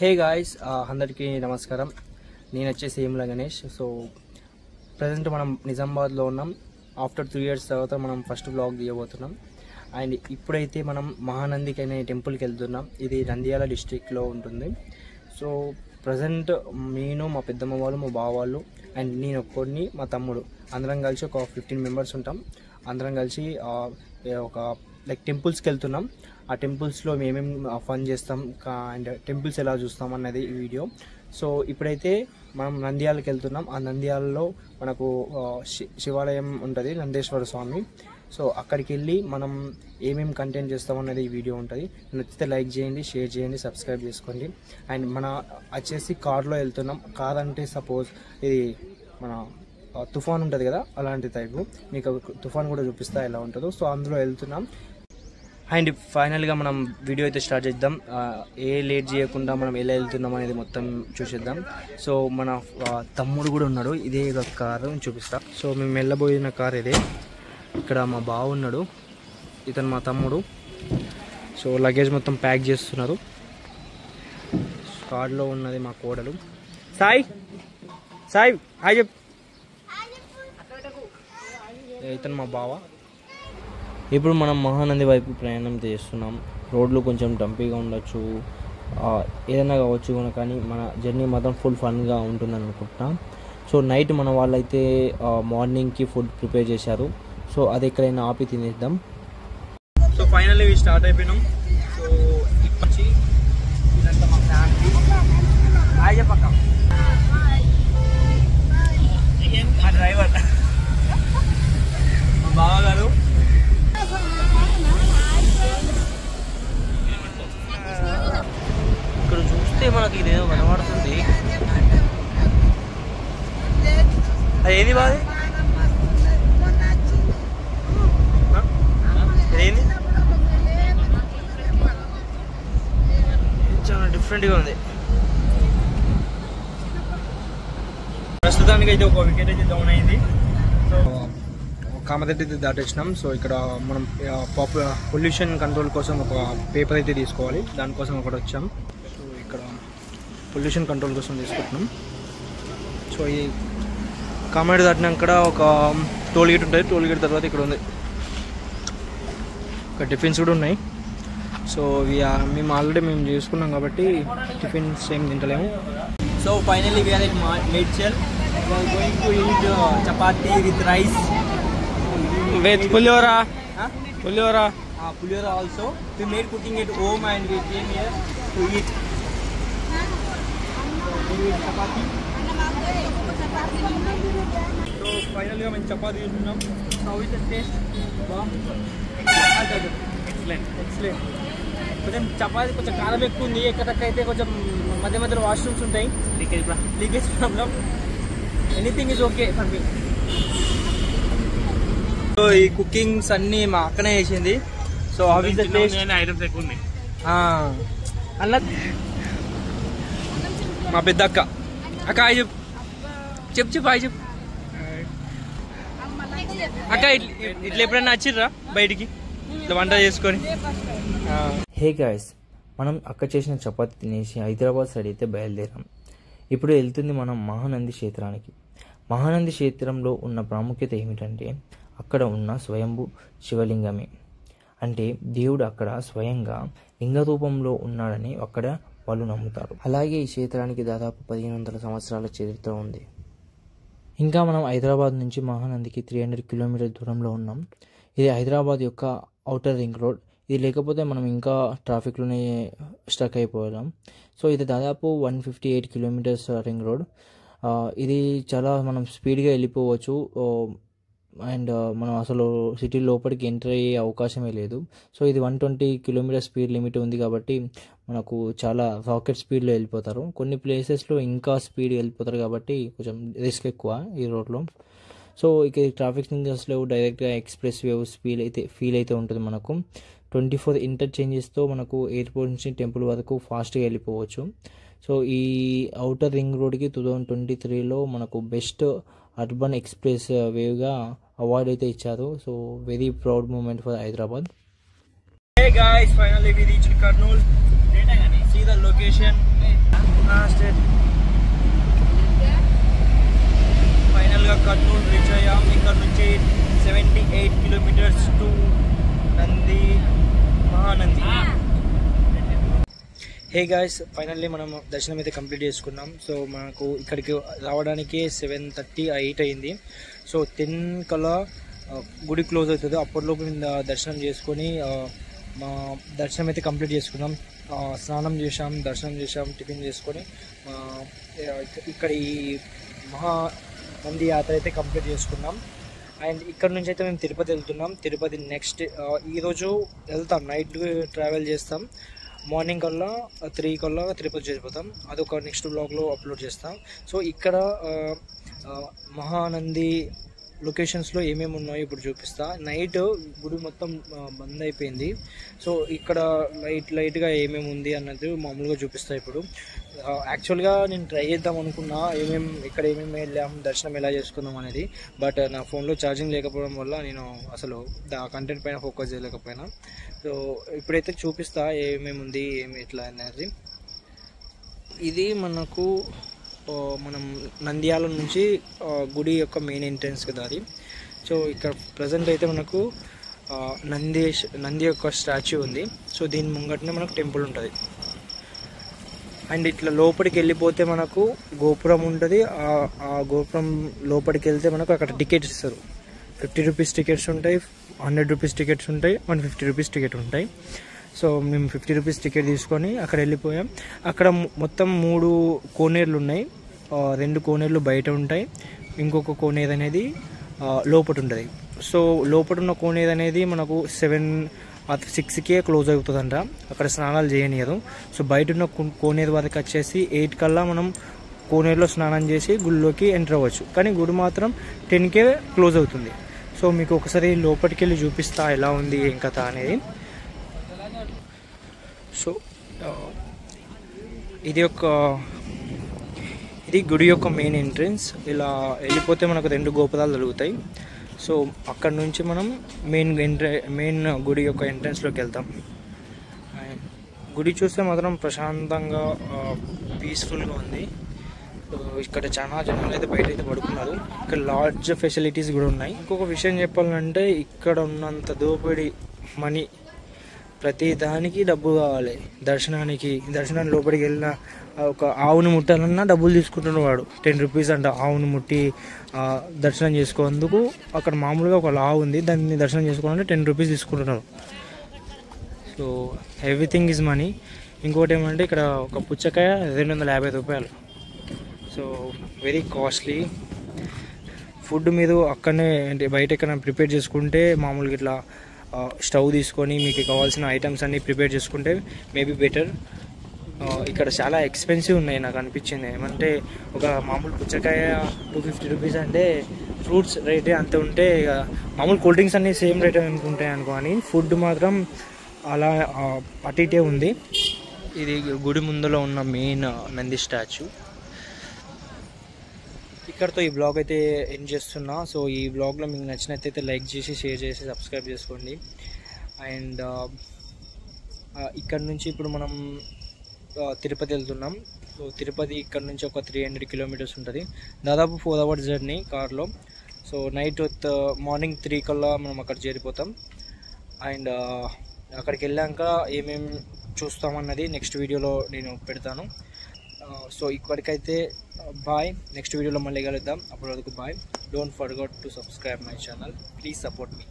Hey guys, అందరికీ నమస్కారం. నేను వచ్చేసి ఏముల గణేష్. సో ప్రజెంట్ మనం నిజామాబాద్లో ఉన్నాం. ఆఫ్టర్ 3 years తర్వాత మనం ఫస్ట్ బ్లాగ్ తీయబోతున్నాం. అండ్ ఇప్పుడైతే మనం మహానందికి అనే టెంపుల్కి వెళ్తున్నాం. ఇది నంద్యాల డిస్ట్రిక్ట్లో ఉంటుంది. సో ప్రజెంట్ నేను, మా పెద్దమ్మ వాళ్ళు, మా బావ వాళ్ళు అండ్ నేను ఒక్కడిని, మా తమ్ముడు అందరం కలిసి ఒక 15 members ఉంటాం. అందరం కలిసి ఒక టెంపుల్స్కి వెళ్తున్నాం. ఆ టెంపుల్స్లో మేమేమి ఫన్ చేస్తాం అండ్ టెంపుల్స్ ఎలా చూస్తాం అన్నది ఈ వీడియో. సో ఇప్పుడైతే మనం నంద్యాలకు వెళ్తున్నాం. ఆ నంద్యాలలో మనకు శివాలయం ఉంటుంది, నందేశ్వర స్వామి. సో అక్కడికి వెళ్ళి మనం ఏమేమి కంటెంట్ చేస్తామన్నది ఈ వీడియో ఉంటుంది. నచ్చితే లైక్ చేయండి, షేర్ చేయండి, సబ్స్క్రైబ్ చేసుకోండి. అండ్ మన వచ్చేసి కార్లో వెళ్తున్నాం. కార్ అంటే సపోజ్ ఇది మన తుఫాన్ ఉంటుంది కదా, అలాంటి టైపు. మీకు తుఫాన్ కూడా చూపిస్తా ఎలా ఉంటుందో. సో అందులో వెళ్తున్నాం. అండ్ ఫైనల్గా మనం వీడియో అయితే స్టార్ట్ చేద్దాం. లేట్ చేయకుండా మనం ఎలా వెళ్తున్నాం అనేది మొత్తం చూసేద్దాం. సో మన తమ్ముడు కూడా ఉన్నాడు. ఇదే కారు చూపిస్తా. సో మేము వెళ్ళబోయిన కార్ ఇదే. ఇక్కడ మా బావ ఉన్నాడు, ఇతను మా తమ్ముడు. సో లగేజ్ మొత్తం ప్యాక్ చేస్తున్నారు. కార్లో ఉన్నది మా కోడలు. సాయి సాయి హాయ్ చెప్. ఇతను మా బావ. ఇప్పుడు మనం మహానంది వైపు ప్రయాణం చేస్తున్నాం. రోడ్లు కొంచెం డంపీగా ఉండొచ్చు, ఏదైనా కావచ్చు కానీ మన జర్నీ మాత్రం ఫుల్ ఫన్గా ఉంటుందని అనుకుంటున్నాం. సో నైట్ మన వాళ్ళైతే మార్నింగ్కి ఫుడ్ ప్రిపేర్ చేశారు. సో అది ఎక్కడైనా ఆపి తినేద్దాం. సో ఫైనల్లీ స్టార్ట్ అయిపోయినాం. సో ఇప్పటి ఇదంతా మా ఫ్యామిలీ. హాయ్ చెప్పక్క. మా డ్రైవర్ మా బావగారు. ఇక్కడ చూస్తే మనకి ఇదేదో కనబడుతుంది. అది ఏంది బాగా? ఏంది? చాలా డిఫరెంట్గా ఉంది. ప్రస్తుతానికి అయితే ఒక వికెట్ అయితే డౌన్ అయింది. సో కామదట్టి అయితే దాటేసినాం. సో ఇక్కడ మనం పొల్యూషన్ కంట్రోల్ కోసం ఒక పేపర్ అయితే తీసుకోవాలి. దానికోసం ఒకటి వచ్చాం. సో ఇక్కడ పొల్యూషన్ కంట్రోల్ కోసం తీసుకుంటున్నాం. సో ఈ కామదట్టి దాటినాక ఒక టోల్ గేట్ ఉంటుంది. టోల్ గేట్ తర్వాత ఇక్కడ ఉంది ఇక్కడ టిఫిన్స్ కూడా ఉన్నాయి. సో మేము ఆల్రెడీ చేసుకున్నాం కాబట్టి టిఫిన్స్ ఏం తింటలేము. So finally we're at Medchal. We're going to eat chapati with rice with puliora. Puliora also. We made cooking at home and we came here to eat. Chapati. So finally we chapati used. How is the taste? Wow. Excellent. కొంచెం చపాతీ కొంచెం కారం ఎక్కువ ఉంది. ఎక్కడైతే కొంచెం మధ్య మధ్యలో washrooms ఉంటాయి. Leakage problem. Anything is okay for me. So ఈ కుకింగ్స్ అన్ని మా అక్కనే చేసింది. సో ఐటమ్స్ ఎక్కువ ఉన్నాయి అన్న. మా పెద్ద అక్క. హాయ్ చెప్పు హాయ్ చెప్పు అక్క. ఇట్లా ఎప్పుడైనా వచ్చిర్రా బయటికి ఇట్లా వంట చేసుకొని? హే గాయ్స్, మనం అక్క చేసిన చపాతీ తినేసి హైదరాబాద్ సైడ్ అయితే బయలుదేరాం. ఇప్పుడు వెళ్తుంది మనం మహానంది క్షేత్రానికి. మహానంది క్షేత్రంలో ఉన్న ప్రాముఖ్యత ఏమిటంటే అక్కడ ఉన్న స్వయంభూ శివలింగమే. అంటే దేవుడు అక్కడ స్వయంగా లింగ రూపంలో ఉన్నాడని అక్కడ వాళ్ళు నమ్ముతారు. అలాగే ఈ క్షేత్రానికి దాదాపు 1500 సంవత్సరాల చరిత్ర ఉంది. ఇంకా మనం హైదరాబాద్ నుంచి మహానందికి 300 kilometers దూరంలో ఉన్నాం. ఇది హైదరాబాద్ యొక్క ఔటర్ రింగ్ రోడ్. ఇది లేకపోతే మనం ఇంకా ట్రాఫిక్లోనే స్టక్ అయిపోయాం. సో ఇది దాదాపు 158 kilometers రింగ్ రోడ్. ఇది చాలా మనం స్పీడ్గా వెళ్ళిపోవచ్చు. అండ్ మనం అసలు సిటీ లోపలికి ఎంటర్ అయ్యే అవకాశమే లేదు. సో ఇది 120 kilometers స్పీడ్ లిమిట్ ఉంది కాబట్టి మనకు చాలా రాకెట్ స్పీడ్లో వెళ్ళిపోతారు. కొన్ని ప్లేసెస్లో ఇంకా స్పీడ్ వెళ్ళిపోతారు కాబట్టి కొంచెం రిస్క్ ఎక్కువ ఈ రోడ్లో. సో ఇక ట్రాఫిక్ సిగ్నల్స్ లేవు. డైరెక్ట్గా ఎక్స్ప్రెస్ వేవ్ ఫీల్ అయితే ఉంటుంది మనకు. 24 ఇంటర్చేంజెస్తో మనకు ఎయిర్పోర్ట్ నుంచి టెంపుల్ వరకు ఫాస్ట్గా వెళ్ళిపోవచ్చు. సో ఈ ఔటర్ రింగ్ రోడ్కి 2023లో మనకు బెస్ట్ అర్బన్ ఎక్స్ప్రెస్ వేవ్గా అవార్డు అయితే ఇచ్చారు. So very proud moment for Hyderabad. Hey guys, finally we reached Kurnool. See the location. Telangana state. ఫైనల్గా కర్నూలు రీచ్ అయ్యాం. ఇక్కడ నుంచి 78 kilometres to Mahanandi. Hey guys, finally మనం దర్శనం అయితే కంప్లీట్ చేసుకున్నాం. సో మనకు ఇక్కడికి రావడానికి 7:30, 8 అయింది. సో 10 కల్లా గుడి క్లోజ్ అవుతుంది. అప్పటిలోపు దర్శనం చేసుకొని మా దర్శనం అయితే కంప్లీట్ చేసుకున్నాం. స్నానం చేసాం, దర్శనం చేసాం, టిఫిన్ చేసుకొని ఇక్కడ ఈ మహానంది యాత్ర అయితే కంప్లీట్ చేసుకున్నాం. అండ్ ఇక్కడ నుంచి అయితే మేము తిరుపతి వెళ్తున్నాం. తిరుపతి నెక్స్ట్ ఈరోజు వెళ్తాం, నైట్ ట్రావెల్ చేస్తాం. మార్నింగ్ కల్లా 3 కల్లా తిరుపతి చేరిపోతాం. అదొక నెక్స్ట్ బ్లాగ్లో అప్లోడ్ చేస్తాం. సో ఇక్కడ మహానంది లొకేషన్స్లో ఏమేమి ఉన్నాయో ఇప్పుడు చూపిస్తా. నైట్ గుడి మొత్తం బంద్ అయిపోయింది. సో ఇక్కడ లైట్గా ఏమేమి ఉంది అన్నది మామూలుగా చూపిస్తా. ఇప్పుడు యాక్చువల్గా నేను ట్రై చేద్దాం అనుకున్నా ఇక్కడ ఏమేమి వెళ్ళాం, దర్శనం ఎలా చేసుకుందాం అనేది. బట్ నా ఫోన్లో ఛార్జింగ్ లేకపోవడం వల్ల నేను అసలు కంటెంట్ పైన ఫోకస్ చేయలేకపోయినా. సో ఇప్పుడైతే చూపిస్తా ఏమేమి ఉంది, ఎట్లా అనేది. ఇది మనం నంద్యాల నుంచి గుడి యొక్క మెయిన్ ఎంట్రన్స్ కదా అది. సో ఇక్కడ ప్రజెంట్ అయితే మనకు నంది యొక్క స్టాచ్యూ ఉంది. సో దీని ముంగటనే మనకు టెంపుల్ ఉంటుంది. అండ్ ఇట్లా లోపలికి వెళ్ళిపోతే మనకు గోపురం ఉంటుంది. ఆ గోపురం లోపలికి వెళ్తే మనకు అక్కడ టికెట్స్ ఇస్తారు. 50 రూపీస్ టికెట్స్ ఉంటాయి, 100 రూపీస్ టికెట్స్ ఉంటాయి, 150 రూపీస్ టికెట్ ఉంటాయి. సో మేము 50 రూపీస్ టికెట్ తీసుకొని అక్కడ వెళ్ళిపోయాం. అక్కడ మొత్తం 3 కోనేరులు ఉన్నాయి. 2 కోనేరులు బయట ఉంటాయి, ఇంకొక కోనేరు అనేది లోపల ఉంటుంది. సో లోపల ఉన్న కోనేరు అనేది మనకు 6కే క్లోజ్ అవుతుందంట. అక్కడ స్నానాలు చేయనియరు. సో బయట ఉన్న కోనేరు వరకు వచ్చేసి 8 కల్లా మనం కోనేరులో స్నానం చేసి గుడిలోకి ఎంటర్ అవ్వచ్చు. కానీ గుడి మాత్రం 10కే క్లోజ్ అవుతుంది. సో మీకు ఒకసారి లోపలికి వెళ్ళి చూపిస్తా ఎలా ఉంది ఏం కథ అనేది. సో ఇది గుడి యొక్క మెయిన్ ఎంట్రన్స్. ఇలా వెళ్ళిపోతే మనకు 2 గోపురాలు దొరుకుతాయి. సో అక్కడ నుంచి మనం మెయిన్ గుడి యొక్క ఎంట్రన్స్లోకి వెళ్తాం. గుడి చూస్తే మాత్రం ప్రశాంతంగా పీస్ఫుల్గా ఉంది. ఇక్కడ చాలా జనాలు అయితే బయట అయితే పడుకున్నారు. ఇక్కడ లార్జ్ ఫెసిలిటీస్ కూడా ఉన్నాయి. ఇంకొక విషయం చెప్పాలంటే ఇక్కడ ఉన్నంత దోపిడీ మనీ, ప్రతి దానికి డబ్బు కావాలి. దర్శనానికి లోపలికి వెళ్ళిన ఒక ఆవును ముట్టాలన్నా డబ్బులు తీసుకుంటున్నాడు వాడు. 10 రూపీస్ అంట ఆవును ముట్టి దర్శనం చేసుకోనందుకు. అక్కడ మామూలుగా ఒక ఆవు ఉంది, దాన్ని దర్శనం చేసుకోవాలంటే 10 రూపీస్ తీసుకుంటున్నారు. So everything is money. ఇంకోటి ఏమంటే ఇక్కడ ఒక పుచ్చకాయ 250 రూపాయలు. So very costly. ఫుడ్ మీరు అక్కడనే అంటే బయట ఎక్కడ ప్రిపేర్ చేసుకుంటే, మామూలుగా ఇట్లా స్టవ్ తీసుకొని మీకు కావాల్సిన ఐటమ్స్ అన్నీ ప్రిపేర్ చేసుకుంటే మేబీ బెటర్. ఇక్కడ చాలా ఎక్స్పెన్సివ్ ఉన్నాయి నాకు అనిపించింది. ఏమంటే ఒక మామూలు పుచ్చకాయ 250 రూపీస్ అంటే ఫ్రూట్స్ రేటే అంత ఉంటే, ఇక మామూలు కూల్ డ్రింక్స్ అన్నీ సేమ్ రేట్ అనుకుంటాయి అనుకో. అని ఫుడ్ మాత్రం అలా అటు ఇటే ఉంది. ఇది గుడి ముందులో ఉన్న మెయిన్ నంది స్టాచ్యూ. ఇక్కడతో ఈ బ్లాగ్ అయితే ఎండ్ చేస్తున్నా. సో ఈ బ్లాగ్లో మీకు నచ్చినట్టయితే లైక్ చేసి, షేర్ చేసి, సబ్స్క్రైబ్ చేసుకోండి. అండ్ ఇక్కడ నుంచి ఇప్పుడు మనం తిరుపతి వెళ్తున్నాం. సో తిరుపతి ఇక్కడ నుంచి ఒక 300 కిలోమీటర్స్ ఉంటుంది. దాదాపు 4 అవర్స్ జర్నీ కార్లో. సో మార్నింగ్ 3 కల్లా మనం అక్కడ చేరిపోతాం. అండ్ అక్కడికి వెళ్ళాక ఏమేమి చూస్తామన్నది నెక్స్ట్ వీడియోలో నేను పెడతాను. సో ఇక్కడికైతే బాయ్. నెక్స్ట్ వీడియోలో మళ్ళీ కలుద్దాం. అప్పటి వరకు bye. Don't forget to subscribe my channel. Please support me.